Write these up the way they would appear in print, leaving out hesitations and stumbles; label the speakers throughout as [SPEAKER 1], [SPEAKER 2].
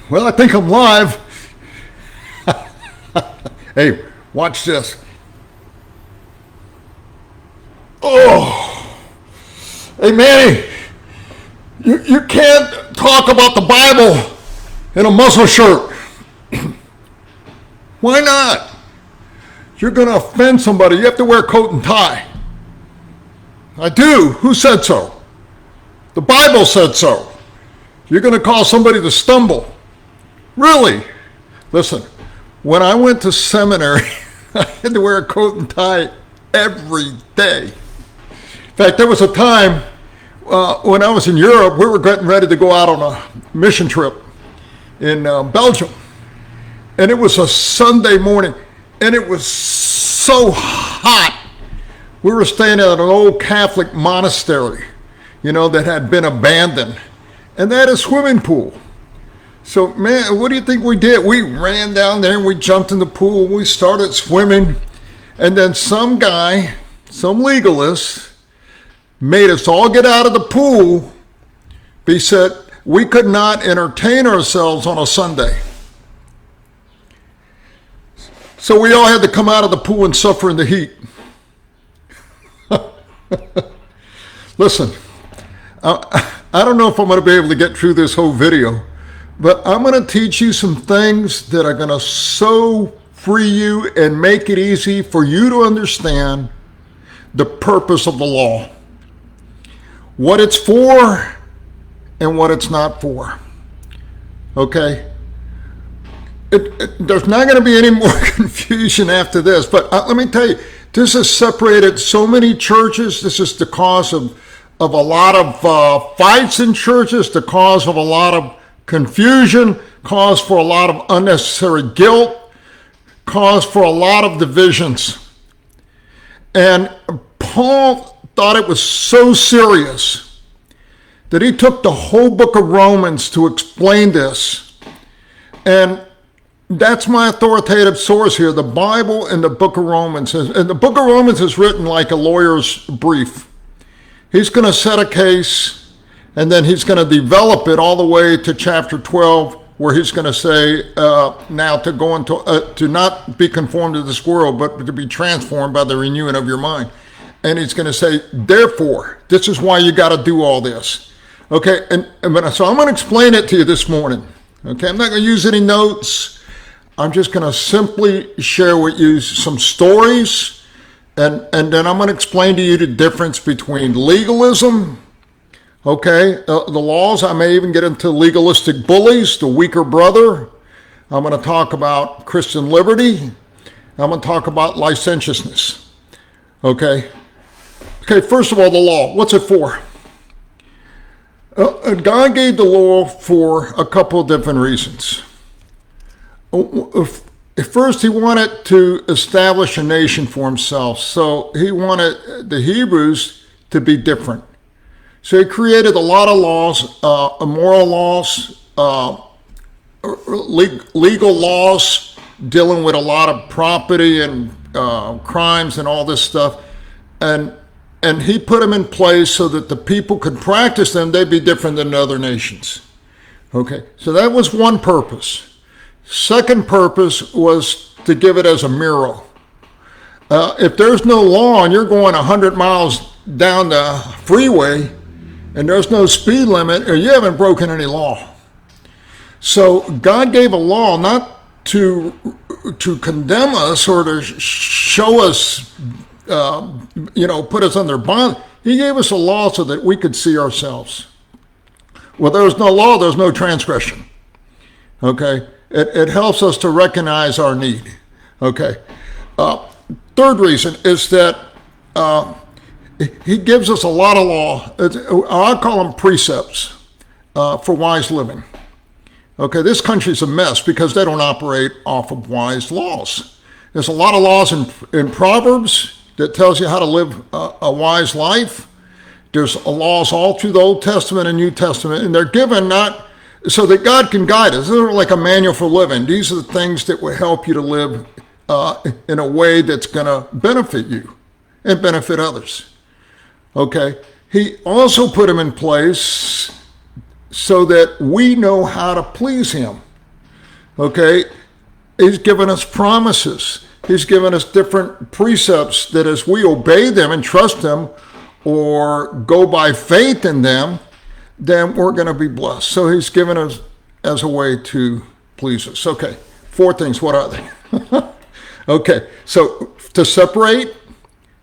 [SPEAKER 1] Well, I think I'm live. Hey, watch this. Oh, hey, Manny, you can't talk about the Bible in a muscle shirt. Why not? You're going to offend somebody. You have to wear a coat and tie. I do. Who said so? The Bible said so. You're going to cause somebody to stumble. Really? Listen, when I went to seminary, I had to wear a coat and tie every day. In fact, there was a time when I was in Europe, we were getting ready to go out on a mission trip in Belgium. And it was a Sunday morning, and it was so hot. We were staying at an old Catholic monastery, that had been abandoned. And they had a swimming pool. So, man, what do you think we did? We ran down there and we jumped in the pool. We started swimming. And then some guy, some legalist, made us all get out of the pool. He said we could not entertain ourselves on a Sunday. So we all had to come out of the pool and suffer in the heat. Listen, I don't know if I'm going to be able to get through this whole video, but I'm going to teach you some things that are going to so free you and make it easy for you to understand the purpose of the law, what it's for and what it's not for. Okay? There's not going to be any more confusion after this, but let me tell you, this has separated so many churches. This is the cause of a lot of fights in churches, the cause of a lot of confusion, cause for a lot of unnecessary guilt, cause for a lot of divisions. And Paul thought it was so serious that he took the whole book of Romans to explain this. And that's my authoritative source here, the Bible and the book of Romans. And the book of Romans is written like a lawyer's brief. He's going to set a case, and then he's going to develop it all the way to chapter 12, where he's going to say, now to go into, to not be conformed to this world, but to be transformed by the renewing of your mind. And he's going to say, therefore, this is why you got to do all this. Okay, so I'm going to explain it to you this morning. Okay, I'm not going to use any notes. I'm just going to simply share with you some stories, and then I'm going to explain to you the difference between legalism, okay, the laws. I may even get into legalistic bullies, the weaker brother. I'm going to talk about Christian liberty. I'm going to talk about licentiousness, okay? Okay, first of all, the law. What's it for? God gave the law for a couple of different reasons. First, he wanted to establish a nation for himself. So he wanted the Hebrews to be different. So he created a lot of laws, moral laws, legal laws, dealing with a lot of property and crimes and all this stuff. And he put them in place so that the people could practice them. They'd be different than other nations. Okay, so that was one purpose. Second purpose was to give it as a mirror. If there's no law and you're going 100 miles down the freeway and there's no speed limit, or you haven't broken any law. So God gave a law not to condemn us or to show us, put us under bond. He gave us a law so that we could see ourselves. Well, there's no law, there's no transgression. Okay? It helps us to recognize our need. Okay. Third reason is that he gives us a lot of law. I call them precepts for wise living. Okay, this country's a mess because they don't operate off of wise laws. There's a lot of laws in Proverbs that tells you how to live a wise life. There's laws all through the Old Testament and New Testament, and they're given not so that God can guide us. They're like a manual for living. These are the things that will help you to live in a way that's going to benefit you and benefit others. Okay? He also put them in place so that we know how to please him. Okay? He's given us promises. He's given us different precepts that as we obey them and trust them or go by faith in them, then we're going to be blessed. So he's given us as a way to please us. Okay, 4 things. What are they? Okay, so to separate,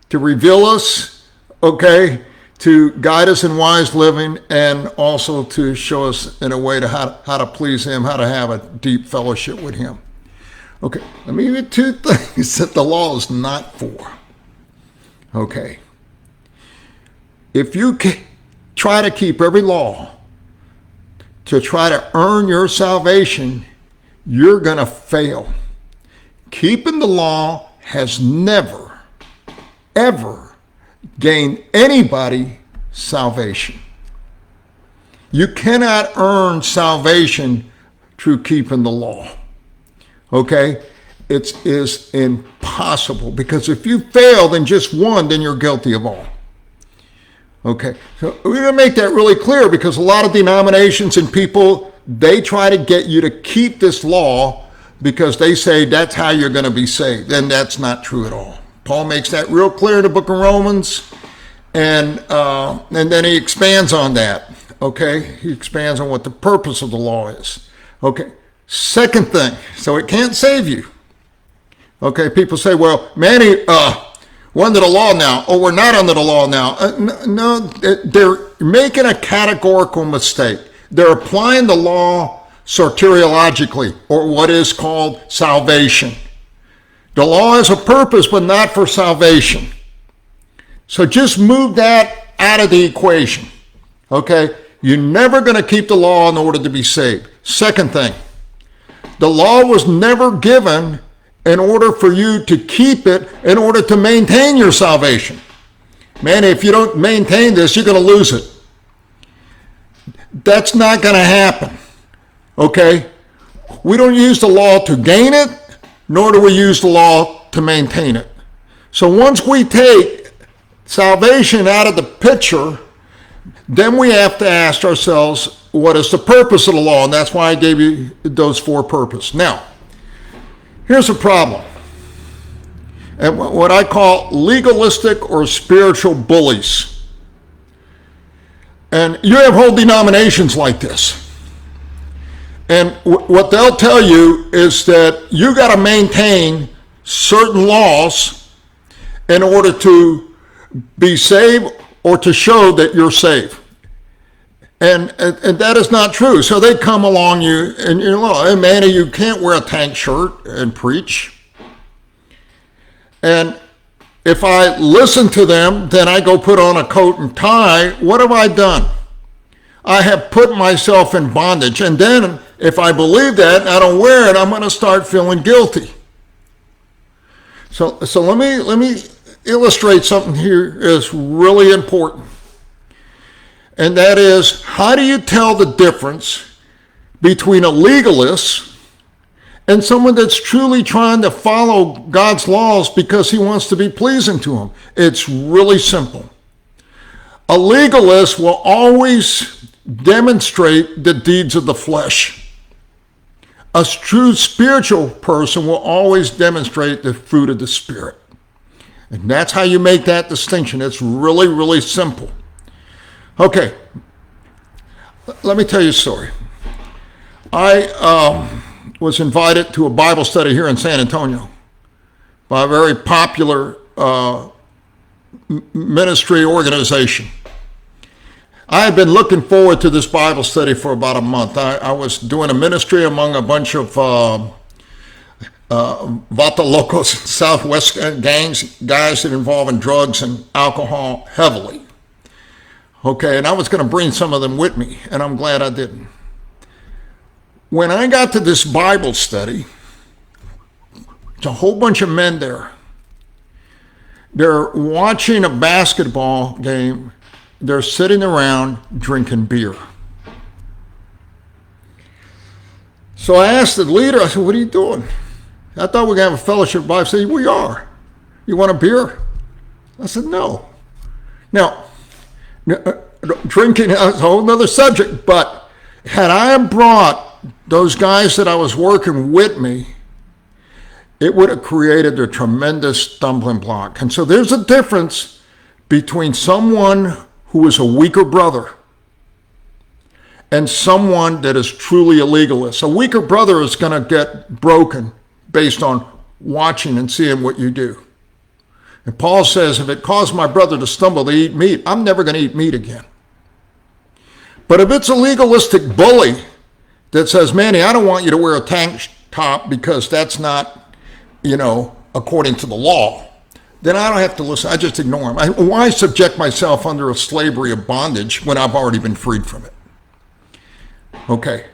[SPEAKER 1] to reveal us, okay, to guide us in wise living, and also to show us in a way to how to please him, how to have a deep fellowship with him. Okay, let me give you 2 things that the law is not for. Okay. If you try to keep every law to try to earn your salvation, you're going to fail. Keeping the law has never, ever gained anybody salvation. You cannot earn salvation through keeping the law. Okay? It is impossible, because if you failed in just one, then you're guilty of all. Okay, so we're going to make that really clear, because a lot of denominations and people, they try to get you to keep this law because they say that's how you're going to be saved. And that's not true at all. Paul makes that real clear in the book of Romans, and then he expands on that. Okay, he expands on what the purpose of the law is. Okay, second thing, so it can't save you. Okay, people say, well, Manny, we're under the law now. Oh, we're not under the law now. No, they're making a categorical mistake. They're applying the law soteriologically, or what is called salvation. The law has a purpose, but not for salvation. So just move that out of the equation. Okay? You're never going to keep the law in order to be saved. Second thing, the law was never given in order for you to keep it, in order to maintain your salvation. Man, if you don't maintain this, you're going to lose it. That's not going to happen. Okay? We don't use the law to gain it, nor do we use the law to maintain it. So once we take salvation out of the picture, then we have to ask ourselves, what is the purpose of the law? And that's why I gave you those 4 purposes. Now, here's a problem, and what I call legalistic or spiritual bullies. And you have whole denominations like this. And what they'll tell you is that you got to maintain certain laws in order to be saved or to show that you're saved. And that is not true. So they come along you and you're like, hey, Manny, you can't wear a tank shirt and preach. And if I listen to them, then I go put on a coat and tie. What have I done? I have put myself in bondage. And then if I believe that and I don't wear it, I'm going to start feeling guilty. So let me illustrate something here that's really important. And that is, how do you tell the difference between a legalist and someone that's truly trying to follow God's laws because he wants to be pleasing to him? It's really simple. A legalist will always demonstrate the deeds of the flesh. A true spiritual person will always demonstrate the fruit of the Spirit. And that's how you make that distinction. It's really, really simple. Okay, let me tell you a story. I was invited to a Bible study here in San Antonio by a very popular ministry organization. I had been looking forward to this Bible study for about a month. I was doing a ministry among a bunch of Vata Locos, Southwest gangs, guys that involve in drugs and alcohol heavily. Okay, and I was going to bring some of them with me, and I'm glad I didn't. When I got to this Bible study, there's a whole bunch of men there. They're watching a basketball game. They're sitting around drinking beer. So I asked the leader, I said, what are you doing? I thought we were going to have a fellowship Bible study. We are. You want a beer? I said, no. Now, drinking is a whole other subject, but Had I brought those guys that I was working with me, it would have created a tremendous stumbling block. And so there's a difference between someone who is a weaker brother and someone that is truly a legalist. A weaker brother is going to get broken based on watching and seeing what you do. And Paul says, if it caused my brother to stumble to eat meat, I'm never going to eat meat again. But if it's a legalistic bully that says, Manny, I don't want you to wear a tank top because that's not, according to the law, then I don't have to listen. I just ignore him. Why subject myself under a slavery of bondage when I've already been freed from it? Okay.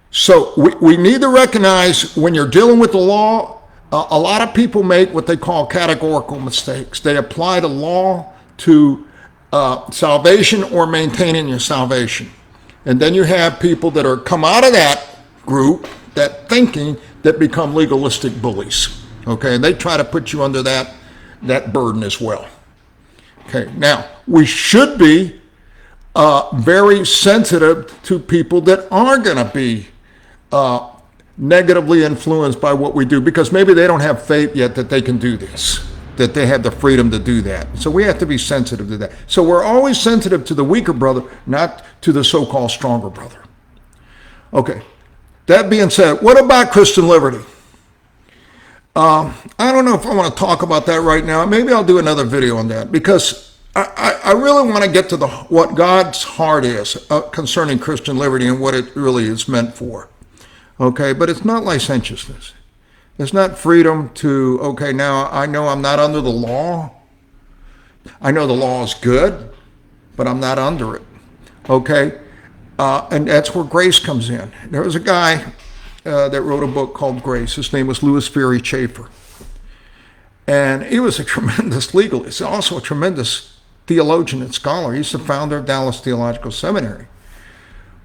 [SPEAKER 1] So we need to recognize when you're dealing with the law, a lot of people make what they call categorical mistakes. They apply the law to salvation or maintaining your salvation. And then you have people that are come out of that group, that thinking, that become legalistic bullies. Okay, and they try to put you under that burden as well. Okay, now we should be very sensitive to people that are going to be negatively influenced by what we do, because maybe they don't have faith yet that they can do this, that they have the freedom to do that. So we have to be sensitive to that. So we're always sensitive to the weaker brother, not to the so-called stronger brother. Okay, that being said, what about Christian liberty? I don't know if I want to talk about that right now. Maybe I'll do another video on that, because I really want to get to what God's heart is concerning Christian liberty and what it really is meant for. Okay, but it's not licentiousness. It's not freedom to, okay, now I know I'm not under the law. I know the law is good, but I'm not under it. Okay, and that's where grace comes in. There was a guy that wrote a book called Grace. His name was Louis Ferry Chafer. And he was a tremendous legalist, also a tremendous theologian and scholar. He's the founder of Dallas Theological Seminary.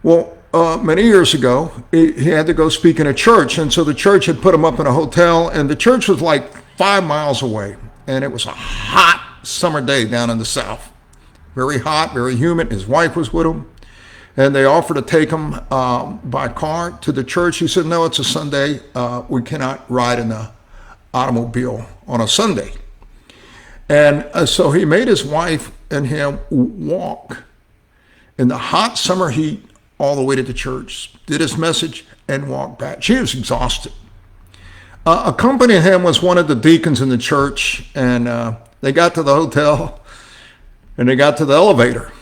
[SPEAKER 1] Well, many years ago, he had to go speak in a church, and so the church had put him up in a hotel, and the church was like 5 miles away, and it was a hot summer day down in the South. Very hot, very humid. His wife was with him, and they offered to take him by car to the church. He said, no, it's a Sunday. We cannot ride in the automobile on a Sunday. And so he made his wife and him walk in the hot summer heat all the way to the church, did his message, and walked back. She was exhausted. Accompanying him was one of the deacons in the church, and they got to the hotel, and they got to the elevator.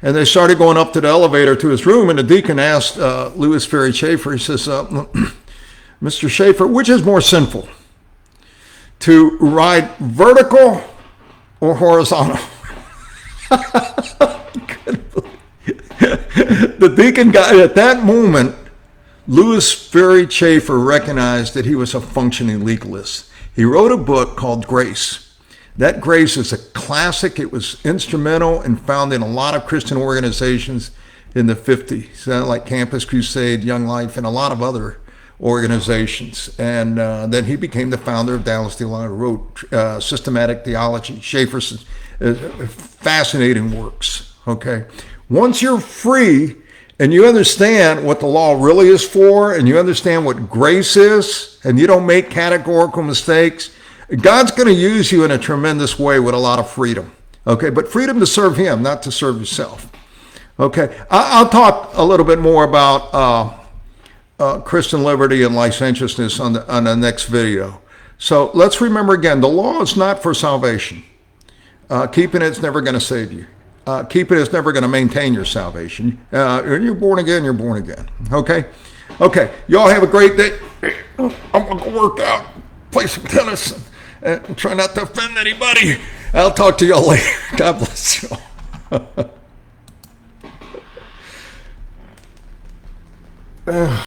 [SPEAKER 1] And they started going up to the elevator to his room, and the deacon asked Louis Ferry Chafer, he says, Mr. Chafer, which is more sinful, to ride vertical or horizontal? The deacon got, at that moment, Louis Ferry Chafer recognized that he was a functioning legalist. He wrote a book called Grace. That Grace is a classic. It was instrumental and found in a lot of Christian organizations in the 50s, like Campus Crusade, Young Life, and a lot of other organizations. And then he became the founder of Dallas Theological, wrote Systematic Theology, Schaeffer's fascinating works, okay? Once you're free and you understand what the law really is for, and you understand what grace is, and you don't make categorical mistakes, God's going to use you in a tremendous way with a lot of freedom, okay? But freedom to serve him, not to serve yourself, okay? I'll talk a little bit more about Christian liberty and licentiousness on the next video. So let's remember again, the law is not for salvation. Keeping it's never going to save you. Keeping it's never going to maintain your salvation. When you're born again, you're born again. Okay? Okay. Y'all have a great day. I'm going to go work out, play some tennis, and try not to offend anybody. I'll talk to y'all later. God bless y'all.